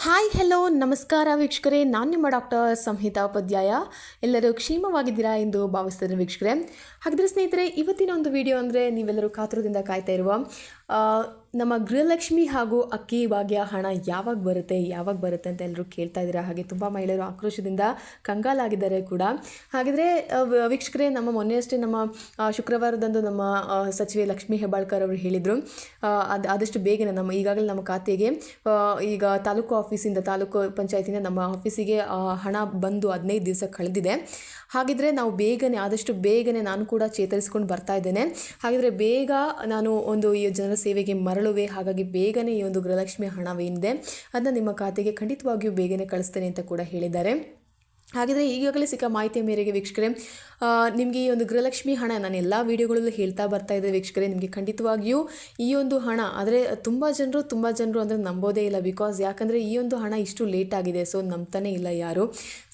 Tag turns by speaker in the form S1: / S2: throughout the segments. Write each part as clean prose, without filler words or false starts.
S1: Hi hello ನಮಸ್ಕಾರ ವೀಕ್ಷಕರೇ, ನಾನು ನಿಮ್ಮ ಡಾಕ್ಟರ್ ಸಂಹಿತಾ ಉಪಾಧ್ಯಾಯ. ಎಲ್ಲರೂ ಕ್ಷೇಮವಾಗಿದ್ದೀರಾ ಎಂದು ಭಾವಿಸ್ತಿದ್ದೀನಿ ವೀಕ್ಷಕರೇ. ಹಾಗಿದ್ರೆ ಸ್ನೇಹಿತರೆ, ಇವತ್ತಿನ ಒಂದು ವಿಡಿಯೋ ಅಂದರೆ ನೀವೆಲ್ಲರೂ ಕಾತುರದಿಂದ ಕಾಯ್ತಾ ಇರುವ ನಮ್ಮ ಗೃಹಲಕ್ಷ್ಮಿ ಹಾಗೂ ಅಕ್ಕಿ ಭಾಗ್ಯ ಹಣ ಯಾವಾಗ ಬರುತ್ತೆ ಅಂತ ಎಲ್ಲರೂ ಕೇಳ್ತಾ ಇದ್ದೀರಾ. ಹಾಗೆ ತುಂಬ ಮಹಿಳೆಯರು ಆಕ್ರೋಶದಿಂದ ಕಂಗಾಲಾಗಿದ್ದಾರೆ ಕೂಡ. ಹಾಗಿದ್ರೆ ವೀಕ್ಷಕರೇ, ನಮ್ಮ ಮೊನ್ನೆಯಷ್ಟೇ ನಮ್ಮ ಶುಕ್ರವಾರದಂದು ನಮ್ಮ ಸಚಿವೆ ಲಕ್ಷ್ಮೀ ಹೆಬ್ಬಾಳ್ಕರ್ ಅವರು ಹೇಳಿದರು, ಆದಷ್ಟು ಬೇಗನೆ ಈಗಾಗಲೇ ನಮ್ಮ ಖಾತೆಗೆ ಈಗ ತಾಲೂಕು ಪಂಚಾಯತಿಂದ ನಮ್ಮ ಆಫೀಸಿಗೆ ಹಣ ಬಂದು 15 ದಿವಸ ಕಳೆದಿದೆ. ಹಾಗಿದ್ರೆ ನಾವು ಆದಷ್ಟು ಬೇಗನೆ ನಾನು ಕೂಡ ಚೇತರಿಸ್ಕೊಂಡು ಬರ್ತಾ ಇದ್ದೇನೆ. ಹಾಗಿದ್ರೆ ಬೇಗ ನಾನು ಈ ಜನರ ಸೇವೆಗೆ ಮರಳುವೆ. ಹಾಗಾಗಿ ಬೇಗನೆ ಈ ಒಂದು ಗೃಹಲಕ್ಷ್ಮಿ ಹಣವೇನಿದೆ ಅದನ್ನು ನಿಮ್ಮ ಖಾತೆಗೆ ಖಂಡಿತವಾಗಿಯೂ ಬೇಗನೆ ಕಳಿಸ್ತೇನೆ ಅಂತ ಕೂಡ ಹೇಳಿದ್ದಾರೆ. ಹಾಗಿದ್ರೆ ಈಗಾಗಲೇ ಸಿಕ್ಕ ಮಾಹಿತಿಯ ಮೇರೆಗೆ ವೀಕ್ಷಕರೇ, ನಿಮಗೆ ಈ ಒಂದು ಗೃಹಲಕ್ಷ್ಮಿ ಹಣ ನಾನು ಎಲ್ಲ ವೀಡಿಯೋಗಳಲ್ಲೂ ಹೇಳ್ತಾ ಬರ್ತಾ ಇದ್ದೆ ವೀಕ್ಷಕರೇ, ನಿಮಗೆ ಖಂಡಿತವಾಗಿಯೂ ಈ ಒಂದು ಹಣ ಆದರೆ ತುಂಬ ಜನರು ಅಂದರೆ ನಂಬೋದೇ ಇಲ್ಲ. ಯಾಕಂದರೆ ಈ ಒಂದು ಹಣ ಇಷ್ಟು ಲೇಟ್ ಆಗಿದೆ, ಸೊ ನಂಬ್ತಾನೇ ಇಲ್ಲ ಯಾರು.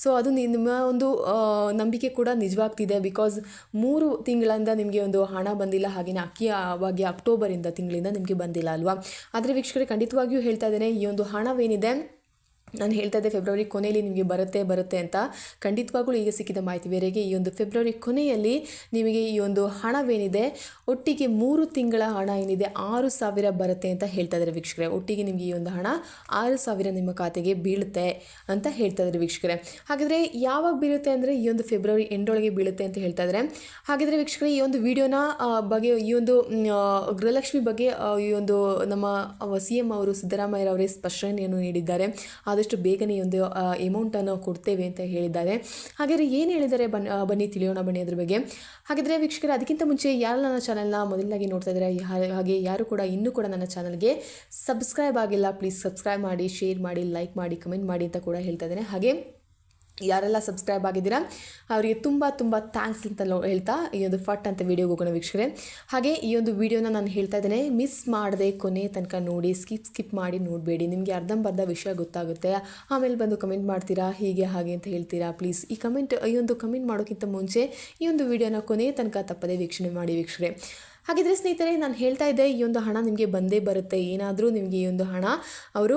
S1: ಸೊ ಅದು ನಿಮ್ಮ ಒಂದು ನಂಬಿಕೆ ಕೂಡ ನಿಜವಾಗ್ತಿದೆ. 3 ತಿಂಗಳಿಂದ ನಿಮಗೆ ಒಂದು ಹಣ ಬಂದಿಲ್ಲ, ಹಾಗೆಯೇ ಅಕ್ಕಿ ಭಾಗ್ಯ ತಿಂಗಳಿಂದ ನಿಮಗೆ ಬಂದಿಲ್ಲ ಅಲ್ವಾ. ಆದರೆ ವೀಕ್ಷಕರೇ, ಖಂಡಿತವಾಗಿಯೂ ಹೇಳ್ತಾ ಇದ್ದೇನೆ, ಈ ಒಂದು ಹಣವೇನಿದೆ ನಾನು ಹೇಳ್ತಾ ಇದ್ದೆ ಫೆಬ್ರವರಿ ಕೊನೆಯಲ್ಲಿ ನಿಮಗೆ ಬರುತ್ತೆ ಅಂತ. ಖಂಡಿತವಾಗ್ಲೂ ಈಗ ಸಿಕ್ಕಿದ ಮಾಹಿತಿ ಮೇರೆಗೆ ಈ ಒಂದು ಫೆಬ್ರವರಿ ಕೊನೆಯಲ್ಲಿ ನಿಮಗೆ ಈ ಒಂದು ಹಣವೇನಿದೆ ಒಟ್ಟಿಗೆ 3 ತಿಂಗಳ ಹಣ ಏನಿದೆ 6,000 ಬರುತ್ತೆ ಅಂತ ಹೇಳ್ತಾ ಇದ್ದಾರೆ ವೀಕ್ಷಕರೇ. ಒಟ್ಟಿಗೆ ನಿಮಗೆ ಈ ಒಂದು ಹಣ 6,000 ನಿಮ್ಮ ಖಾತೆಗೆ ಬೀಳುತ್ತೆ ಅಂತ ಹೇಳ್ತಾ ಇದ್ದಾರೆ ವೀಕ್ಷಕರೇ. ಹಾಗಿದ್ರೆ ಯಾವಾಗ ಬೀಳುತ್ತೆ ಅಂದರೆ ಈ ಒಂದು ಫೆಬ್ರವರಿ ಎಂಡೊಳಗೆ ಬೀಳುತ್ತೆ ಅಂತ ಹೇಳ್ತಾ ಇದ್ದಾರೆ. ಹಾಗಿದ್ರೆ ವೀಕ್ಷಕರೇ, ಈ ಒಂದು ವಿಡಿಯೋನ ಬಗ್ಗೆ, ಈ ಒಂದು ಗೃಹಲಕ್ಷ್ಮಿ ಬಗ್ಗೆ ಈ ಒಂದು ನಮ್ಮ CM ಅವರು ಸಿದ್ದರಾಮಯ್ಯರವರೇ ಸ್ಪಷ್ಟನೆಯನ್ನು ನೀಡಿದ್ದಾರೆ. ಆದಷ್ಟು ಬೇಗನೆ ಒಂದು ಅಮೌಂಟನ್ನು ಕೊಡ್ತೇವೆ ಅಂತ ಹೇಳಿದ್ದಾರೆ. ಹಾಗಾದರೆ ಏನು ಹೇಳಿದ್ದಾರೆ ಬನ್ನಿ ತಿಳಿಯೋಣ ಅದ್ರ ಬಗ್ಗೆ. ಹಾಗಿದ್ರೆ ವೀಕ್ಷಕರೇ, ಅದಕ್ಕಿಂತ ಮುಂಚೆ ಯಾರು ನನ್ನ ಚಾನಲ್ನ ಮೊದಲನಾಗಿ ನೋಡ್ತಾ ಇದ್ದಾರೆ, ಹಾಗೆ ಯಾರು ಕೂಡ ಇನ್ನೂ ಕೂಡ ನನ್ನ ಚಾನಲ್ಗೆ ಸಬ್ಸ್ಕ್ರೈಬ್ ಆಗಿಲ್ಲ, ಪ್ಲೀಸ್ ಸಬ್ಸ್ಕ್ರೈಬ್ ಮಾಡಿ, ಶೇರ್ ಮಾಡಿ, ಲೈಕ್ ಮಾಡಿ, ಕಮೆಂಟ್ ಮಾಡಿ ಅಂತ ಕೂಡ ಹೇಳ್ತಾ ಇದ್ದೇನೆ. ಹಾಗೆ ಯಾರೆಲ್ಲ ಸಬ್ಸ್ಕ್ರೈಬ್ ಆಗಿದ್ದೀರಾ ಅವರಿಗೆ ತುಂಬ ಥ್ಯಾಂಕ್ಸ್ ಅಂತ ಹೇಳ್ತಾ ಈ ಒಂದು ಫಟ್ ಅಂತ ವೀಡಿಯೋಗೆ ಹೋಗೋಣ ವೀಕ್ಷಕರೇ. ಹಾಗೆ ಈ ಒಂದು ವಿಡಿಯೋನ ನಾನು ಹೇಳ್ತಾ ಇದ್ದೇನೆ, ಮಿಸ್ ಮಾಡದೆ ಕೊನೆ ತನಕ ನೋಡಿ, ಸ್ಕಿಪ್ ಮಾಡಿ ನೋಡಬೇಡಿ. ನಿಮಗೆ ಅರ್ಧಂಬರ್ಧ ವಿಷಯ ಗೊತ್ತಾಗುತ್ತೆ, ಆಮೇಲೆ ಬಂದು ಕಮೆಂಟ್ ಮಾಡ್ತೀರಾ ಹೀಗೆ ಹಾಗೆ ಅಂತ ಹೇಳ್ತೀರಾ. ಪ್ಲೀಸ್ ಈ ಒಂದು ಕಮೆಂಟ್ ಮಾಡೋಕ್ಕಿಂತ ಮುಂಚೆ ಈ ಒಂದು ವಿಡಿಯೋನ ಕೊನೆ ತನಕ ತಪ್ಪದೆ ವೀಕ್ಷಣೆ ಮಾಡಿ ವೀಕ್ಷಕರೇ. ಹಾಗಿದ್ರೆ ಸ್ನೇಹಿತರೆ, ನಾನು ಹೇಳ್ತಾ ಇದ್ದೆ, ಈ ಒಂದು ಹಣ ನಿಮಗೆ ಬಂದೇ ಬರುತ್ತೆ. ಏನಾದರೂ ನಿಮಗೆ ಈ ಒಂದು ಹಣ ಅವರು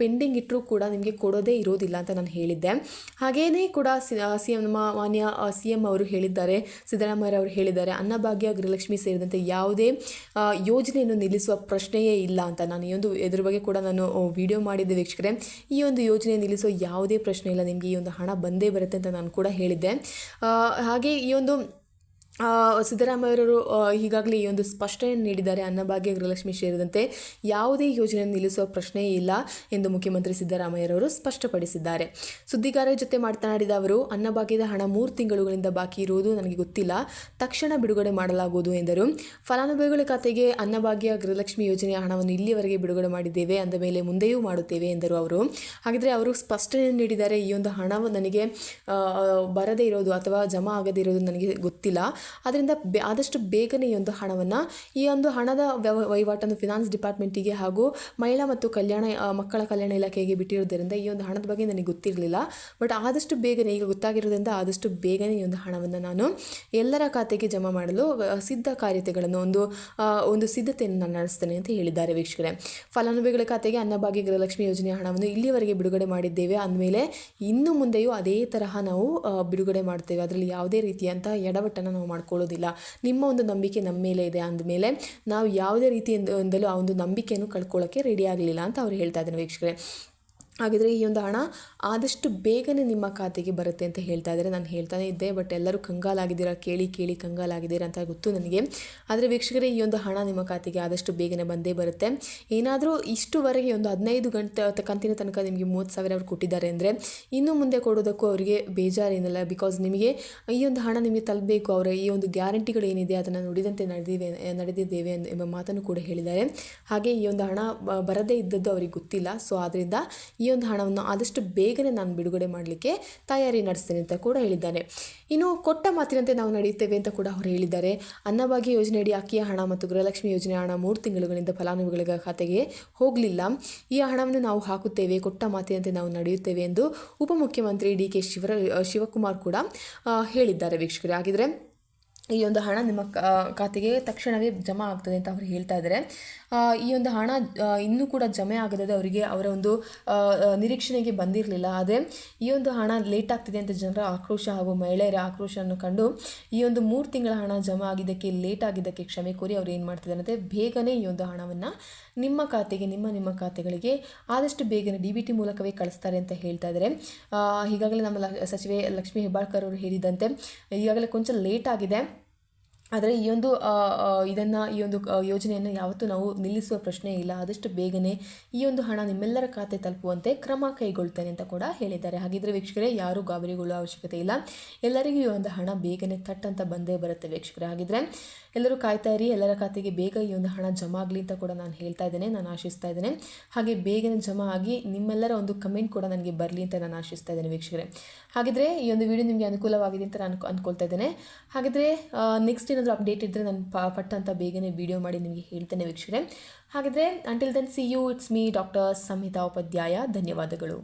S1: ಪೆಂಡಿಂಗ್ ಇಟ್ಟರೂ ಕೂಡ ನಿಮಗೆ ಕೊಡೋದೇ ಇರೋದಿಲ್ಲ ಅಂತ ನಾನು ಹೇಳಿದ್ದೆ. ಹಾಗೆಯೇ ಕೂಡ ನಮ್ಮ ಮಾನ್ಯ CM ಅವರು ಹೇಳಿದ್ದಾರೆ, ಸಿದ್ದರಾಮಯ್ಯರವರು ಹೇಳಿದ್ದಾರೆ, ಅನ್ನಭಾಗ್ಯ, ಗೃಹಲಕ್ಷ್ಮಿ ಸೇರಿದಂತೆ ಯಾವುದೇ ಯೋಜನೆಯನ್ನು ನಿಲ್ಲಿಸುವ ಪ್ರಶ್ನೆಯೇ ಇಲ್ಲ ಅಂತ. ನಾನು ಈ ಒಂದು ಇದ್ರ ಬಗ್ಗೆ ಕೂಡ ನಾನು ವಿಡಿಯೋ ಮಾಡಿದ್ದೆ ವೀಕ್ಷಕರೇ. ಈ ಒಂದು ಯೋಜನೆ ನಿಲ್ಲಿಸೋ ಯಾವುದೇ ಪ್ರಶ್ನೆ ಇಲ್ಲ, ನಿಮಗೆ ಈ ಒಂದು ಹಣ ಬಂದೇ ಬರುತ್ತೆ ಅಂತ ನಾನು ಕೂಡ ಹೇಳಿದ್ದೆ. ಹಾಗೆ ಈ ಒಂದು ಸಿದ್ದರಾಮಯ್ಯರವರು ಈಗಾಗಲೇ ಈ ಒಂದು ಸ್ಪಷ್ಟನೆಯನ್ನು ನೀಡಿದ್ದಾರೆ, ಅನ್ನಭಾಗ್ಯ, ಗೃಹಲಕ್ಷ್ಮಿ ಸೇರಿದಂತೆ ಯಾವುದೇ ಯೋಜನೆಯನ್ನು ನಿಲ್ಲಿಸುವ ಪ್ರಶ್ನೆಯೇ ಇಲ್ಲ ಎಂದು ಮುಖ್ಯಮಂತ್ರಿ ಸಿದ್ದರಾಮಯ್ಯರವರು ಸ್ಪಷ್ಟಪಡಿಸಿದ್ದಾರೆ. ಸುದ್ದಿಗಾರರ ಜೊತೆ ಮಾತನಾಡಿದ ಅವರು, ಅನ್ನಭಾಗ್ಯದ ಹಣ 3 ತಿಂಗಳುಗಳಿಂದ ಬಾಕಿ ಇರುವುದು ನನಗೆ ಗೊತ್ತಿಲ್ಲ, ತಕ್ಷಣ ಬಿಡುಗಡೆ ಮಾಡಲಾಗುವುದು ಎಂದರು. ಫಲಾನುಭವಿಗಳ ಖಾತೆಗೆ ಅನ್ನಭಾಗ್ಯ, ಗೃಹಲಕ್ಷ್ಮಿ ಯೋಜನೆಯ ಹಣವನ್ನು ಇಲ್ಲಿಯವರೆಗೆ ಬಿಡುಗಡೆ ಮಾಡಿದ್ದೇವೆ, ಅಂದ ಮೇಲೆ ಮುಂದೆಯೂ ಮಾಡುತ್ತೇವೆ ಎಂದರು ಅವರು. ಹಾಗಿದ್ರೆ ಅವರು ಸ್ಪಷ್ಟನೆಯನ್ನು ನೀಡಿದ್ದಾರೆ, ಈ ಒಂದು ಹಣವು ನನಗೆ ಬರದೇ ಇರೋದು ಅಥವಾ ಜಮಾ ಆಗದೇ ಇರೋದು ನನಗೆ ಗೊತ್ತಿಲ್ಲ, ಅದರಿಂದ ಆದಷ್ಟು ಬೇಗನೆ ಈ ಒಂದು ಹಣವನ್ನು, ಈ ಒಂದು ಹಣದ ವಹಿವಾಟನ್ನು ಫಿನಾನ್ಸ್ ಡಿಪಾರ್ಟ್ಮೆಂಟಿಗೆ ಹಾಗೂ ಮಹಿಳಾ ಮತ್ತು ಮಕ್ಕಳ ಕಲ್ಯಾಣ ಇಲಾಖೆಗೆ ಬಿಟ್ಟಿರೋದರಿಂದ ಈ ಒಂದು ಹಣದ ಬಗ್ಗೆ ನನಗೆ ಗೊತ್ತಿರಲಿಲ್ಲ. ಬಟ್ ಆದಷ್ಟು ಬೇಗನೆ, ಈಗ ಗೊತ್ತಾಗಿರೋದ್ರಿಂದ ಆದಷ್ಟು ಬೇಗನೆ ಈ ಒಂದು ಹಣವನ್ನು ನಾನು ಎಲ್ಲರ ಖಾತೆಗೆ ಜಮಾ ಮಾಡಲು ಒಂದು ಸಿದ್ಧತೆಯನ್ನು ನಾನು ನಡೆಸ್ತೇನೆ ಅಂತ ಹೇಳಿದ್ದಾರೆ ವೀಕ್ಷಕರೇ. ಫಲಾನುಭವಿಗಳ ಖಾತೆಗೆ ಅನ್ನಭಾಗ್ಯ, ಗೃಹಲಕ್ಷ್ಮಿ ಯೋಜನೆಯ ಹಣವನ್ನು ಇಲ್ಲಿಯವರೆಗೆ ಬಿಡುಗಡೆ ಮಾಡಿದ್ದೇವೆ, ಅಂದಮೇಲೆ ಇನ್ನು ಮುಂದೆಯೂ ಅದೇ ತರಹ ನಾವು ಬಿಡುಗಡೆ ಮಾಡ್ತೇವೆ, ಅದರಲ್ಲಿ ಯಾವುದೇ ರೀತಿಯಂಥ ಎಡವಟ್ಟನ್ನು ನಾವು ಮಾಡ್ಕೊಳ್ಳೋದಿಲ್ಲ. ನಿಮ್ಮ ಒಂದು ನಂಬಿಕೆ ನಮ್ಮ ಮೇಲೆ ಇದೆ, ಅಂದಮೇಲೆ ನಾವು ಯಾವುದೇ ರೀತಿಯಿಂದಲೂ ಆ ಒಂದು ನಂಬಿಕೆಯನ್ನು ಕಳ್ಕೊಳ್ಳೋಕ್ಕೆ ರೆಡಿ ಆಗಲಿಲ್ಲ ಅಂತ ಅವ್ರು ಹೇಳ್ತಾ ಇದ್ದಾರೆ ವೀಕ್ಷಕರೇ. ಹಾಗಿದ್ರೆ ಈ ಒಂದು ಹಣ ಆದಷ್ಟು ಬೇಗನೆ ನಿಮ್ಮ ಖಾತೆಗೆ ಬರುತ್ತೆ ಅಂತ ಹೇಳ್ತಾ ಇದ್ದಾರೆ. ನಾನು ಹೇಳ್ತಾನೆ ಇದ್ದೆ, ಬಟ್ ಎಲ್ಲರೂ ಕಂಗಾಲಾಗಿದ್ದೀರಾ, ಕೇಳಿ ಕಂಗಾಲಾಗಿದ್ದೀರಾ ಅಂತ ಗೊತ್ತು ನನಗೆ. ಆದರೆ ವೀಕ್ಷಕರೇ, ಈ ಒಂದು ಹಣ ನಿಮ್ಮ ಖಾತೆಗೆ ಆದಷ್ಟು ಬೇಗನೆ ಬಂದೇ ಬರುತ್ತೆ. ಏನಾದರೂ ಇಷ್ಟುವರೆಗೆ ಒಂದು 15 ಕಂತಿನ ತನಕ ನಿಮಗೆ 30,000 ಅವ್ರು ಕೊಟ್ಟಿದ್ದಾರೆ ಅಂದರೆ ಇನ್ನು ಮುಂದೆ ಕೊಡೋದಕ್ಕೂ ಅವರಿಗೆ ಬೇಜಾರೇನಿಲ್ಲ. ನಿಮಗೆ ಈ ಒಂದು ಹಣ ನಿಮಗೆ ತಲುಪಬೇಕು, ಅವರ ಈ ಒಂದು ಗ್ಯಾರಂಟಿಗಳು ಏನಿದೆ ಅದನ್ನು ನುಡಿದಂತೆ ನಡೆದಿದ್ದೇವೆ ಎಂಬ ಮಾತನ್ನು ಕೂಡ ಹೇಳಿದ್ದಾರೆ. ಹಾಗೆ ಈ ಒಂದು ಹಣ ಬರದೇ ಇದ್ದದ್ದು ಅವರಿಗೆ ಗೊತ್ತಿಲ್ಲ. ಸೊ ಆದ್ದರಿಂದ ಈ ಒಂದು ಹಣವನ್ನು ಆದಷ್ಟು ಬೇಗನೆ ನಾನು ಬಿಡುಗಡೆ ಮಾಡಲಿಕ್ಕೆ ತಯಾರಿ ನಡೆಸ್ತೇನೆ ಅಂತ ಕೂಡ ಹೇಳಿದ್ದಾರೆ. ಇನ್ನು ಕೊಟ್ಟ ಮಾತಿನಂತೆ ನಾವು ನಡೆಯುತ್ತೇವೆ ಅಂತ ಕೂಡ ಅವರು ಹೇಳಿದ್ದಾರೆ. ಅನ್ನಭಾಗ್ಯ ಯೋಜನೆಯಡಿ ಅಕ್ಕಿಯ ಹಣ ಮತ್ತು ಗೃಹಲಕ್ಷ್ಮಿ ಯೋಜನೆಯ ಹಣ 3 ತಿಂಗಳುಗಳಿಂದ ಫಲಾನುಭವಿಗಳ ಖಾತೆಗೆ ಹೋಗಲಿಲ್ಲ. ಈ ಹಣವನ್ನು ನಾವು ಹಾಕುತ್ತೇವೆ, ಕೊಟ್ಟ ಮಾತಿನಂತೆ ನಾವು ನಡೆಯುತ್ತೇವೆ ಎಂದು ಉಪಮುಖ್ಯಮಂತ್ರಿ DK ಶಿವಕುಮಾರ್ ಕೂಡ ಹೇಳಿದ್ದಾರೆ ವೀಕ್ಷಕರೇ. ಹಾಗಿದ್ರೆ ಈ ಒಂದು ಹಣ ನಿಮ್ಮ ಖಾತೆಗೆ ತಕ್ಷಣವೇ ಜಮಾ ಆಗ್ತದೆ ಅಂತ ಅವರು ಹೇಳ್ತಾ ಇದ್ದಾರೆ. ಈ ಒಂದು ಹಣ ಇನ್ನೂ ಕೂಡ ಜಮೆ ಆಗದೆ ಅವರಿಗೆ ಅವರ ಒಂದು ನಿರೀಕ್ಷಣೆಗೆ ಬಂದಿರಲಿಲ್ಲ. ಆದರೆ ಈ ಒಂದು ಹಣ ಲೇಟ್ ಆಗ್ತಿದೆ ಅಂತ ಜನರ ಆಕ್ರೋಶ ಹಾಗೂ ಮಹಿಳೆಯರ ಆಕ್ರೋಶವನ್ನು ಕಂಡು ಈ ಒಂದು 3 ತಿಂಗಳ ಹಣ ಜಮಾ ಆಗಿದ್ದಕ್ಕೆ ಲೇಟ್ ಆಗಿದ್ದಕ್ಕೆ ಕ್ಷಮೆ ಕೋರಿ ಅವ್ರು ಏನು ಮಾಡ್ತಿದ್ದಾರೆ ಅಂದರೆ ಬೇಗನೆ ಈ ಒಂದು ಹಣವನ್ನು ನಿಮ್ಮ ಖಾತೆಗೆ ನಿಮ್ಮ ಖಾತೆಗಳಿಗೆ ಆದಷ್ಟು ಬೇಗನೆ DBT ಮೂಲಕವೇ ಕಳಿಸ್ತಾರೆ ಅಂತ ಹೇಳ್ತಾ ಇದ್ದಾರೆ. ಈಗಾಗಲೇ ನಮ್ಮ ಸಚಿವೆ ಲಕ್ಷ್ಮೀ ಹೆಬ್ಬಾಳ್ಕರ್ ಅವರು ಹೇಳಿದಂತೆ ಈಗಾಗಲೇ ಕೊಂಚ ಲೇಟ್ ಆಗಿದೆ. ಆದರೆ ಈ ಒಂದು ಯೋಜನೆಯನ್ನು ಯಾವತ್ತೂ ನಾವು ನಿಲ್ಲಿಸುವ ಪ್ರಶ್ನೆ ಇಲ್ಲ. ಆದಷ್ಟು ಬೇಗನೆ ಈ ಒಂದು ಹಣ ನಿಮ್ಮೆಲ್ಲರ ಖಾತೆ ತಲುಪುವಂತೆ ಕ್ರಮ ಕೈಗೊಳ್ತೇನೆ ಅಂತ ಕೂಡ ಹೇಳಿದ್ದಾರೆ. ಹಾಗಿದ್ರೆ ವೀಕ್ಷಕರೇ, ಯಾರೂ ಗಾಬರಿಗೊಳ್ಳುವ ಅವಶ್ಯಕತೆ ಇಲ್ಲ. ಎಲ್ಲರಿಗೂ ಈ ಒಂದು ಹಣ ಬೇಗನೆ ಅಂತ ಬಂದೇ ಬರುತ್ತೆ ವೀಕ್ಷಕರೇ. ಹಾಗಿದ್ರೆ ಎಲ್ಲರೂ ಕಾಯ್ತಾ ಇರಿ, ಎಲ್ಲರ ಖಾತೆಗೆ ಬೇಗ ಈ ಒಂದು ಹಣ ಜಮಾ ಆಗಲಿ ಅಂತ ಕೂಡ ನಾನು ಹೇಳ್ತಾ ಇದ್ದೇನೆ, ನಾನು ಆಶಿಸ್ತಾ ಇದ್ದೇನೆ. ಹಾಗೆ ಬೇಗನೆ ಜಮಾ ಆಗಿ ನಿಮ್ಮೆಲ್ಲರ ಒಂದು ಕಮೆಂಟ್ ಕೂಡ ನನಗೆ ಬರಲಿ ಅಂತ ನಾನು ಆಶಿಸ್ತಾ ಇದ್ದೇನೆ ವೀಕ್ಷಕರೇ. ಹಾಗಿದ್ರೆ ಈ ಒಂದು ವಿಡಿಯೋ ನಿಮಗೆ ಅನುಕೂಲವಾಗಿದೆ ಅಂತ ನಾನು ಅಂದ್ಕೊಳ್ತಾ ಇದ್ದೇನೆ. ಹಾಗಿದ್ರೆ ನೆಕ್ಸ್ಟ್ ಏನಾದರೂ ಅಪ್ಡೇಟ್ ಇದ್ದರೆ ನಾನು ಪಟ್ಟಂತ ಬೇಗನೆ ವಿಡಿಯೋ ಮಾಡಿ ನಿಮಗೆ ಹೇಳ್ತೇನೆ ವೀಕ್ಷಕರೇ. ಹಾಗಿದ್ರೆ until then see you, it's me doctor Samhita Upadhyaya. ಧನ್ಯವಾದಗಳು.